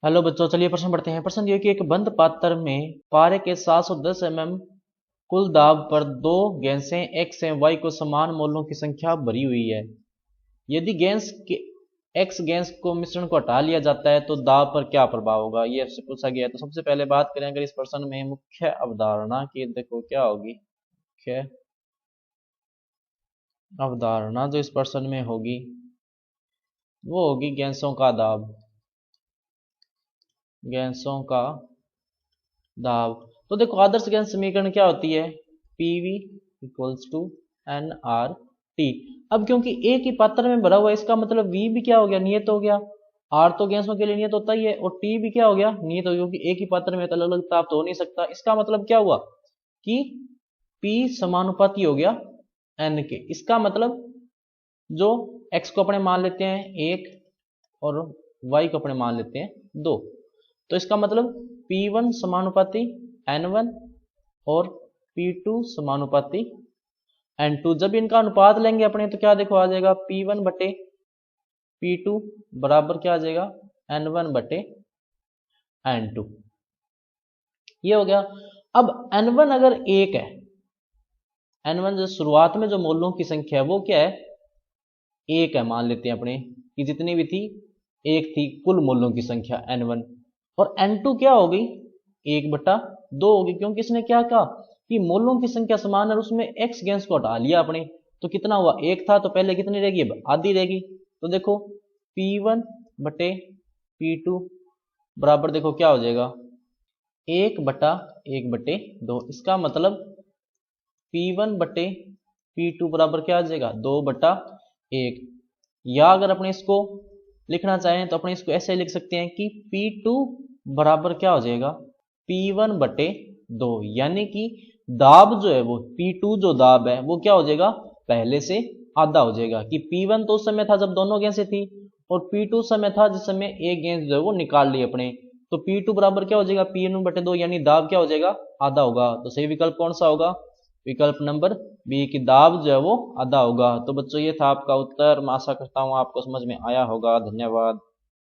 Hello बच्चों, चलिए प्रश्न पढ़ते हैं। प्रश्न ये कि एक बंद पात्र में पारे के 710 कुल दाब पर दो गैसें एक्स एवं वाई को समान मोलों की संख्या भरी हुई है। यदि गैस के एक्स गैस को मिश्रण को हटा लिया जाता है तो दाब पर क्या प्रभाव होगा, ये आपसे पूछा गया है। तो सबसे पहले बात करें अगर इस प्रश्न में मुख्य अवधारणा की, देखो क्या होगी मुख्य अवधारणा जो इस प्रश्न में होगी वो होगी गैसों का दाब। गैसों का दाब, तो देखो आदर्श गैस समीकरण क्या होती है, PV equals to N R T. अब क्योंकि एक ही पात्र में भरा हुआ है, इसका मतलब वी भी क्या हो गया, नियत हो गया। आर तो गैसों के लिए नियत होता ही है और टी भी क्या हो गया, नियत हो गया, क्योंकि एक ही पात्र में अलग अलग ताप तो हो नहीं सकता। इसका मतलब क्या हुआ कि पी समानुपाती हो गया एन के। इसका मतलब जो एक्स को अपने मान लेते हैं एक और वाई को अपने मान लेते हैं दो, तो इसका मतलब P1 समानुपाती N1 और P2 समानुपाती N2। जब इनका अनुपात लेंगे अपने तो क्या देखो आ जाएगा, P1 बटे P2 बराबर क्या आ जाएगा, N1 बटे N2। ये हो गया। अब N1 अगर एक है, N1 जो शुरुआत में जो मोलों की संख्या है वो क्या है, एक है, मान लेते हैं अपने कि जितनी भी थी एक थी कुल मोलों की संख्या N1। और N2 क्या हो गई, 1/2 होगी, क्योंकि इसने क्या कहा कि मोलों की संख्या समान है और उसमें एक्स गैस को हटा लिया अपने, तो कितना हुआ, एक था, तो पहले कितनी रहेगी, अब आधी रहेगी। तो देखो P1 बटे P2 बराबर देखो क्या हो जाएगा, 1/1/2। इसका मतलब P1 बटे P2 बराबर क्या आ जाएगा, 2/1। या अगर अपने इसको लिखना चाहें तो अपने इसको ऐसे लिख सकते हैं कि P2 बराबर क्या हो जाएगा, P1 बटे 2। यानी कि दाब जो है वो P2 जो दाब है वो क्या हो जाएगा, पहले से आधा हो जाएगा। कि P1 तो उस समय था जब दोनों गैसें थी और P2 समय था जिस समय एक गैस जो है वो निकाल ली अपने। तो P2 बराबर क्या हो जाएगा, P1 बटे 2, यानी दाब क्या हो जाएगा, आधा होगा। तो सही विकल्प कौन सा होगा, विकल्प नंबर बी की दाब जो है वो आधा होगा। तो बच्चों ये था आपका उत्तर। मैं आशा करता हूँ आपको समझ में आया होगा। धन्यवाद।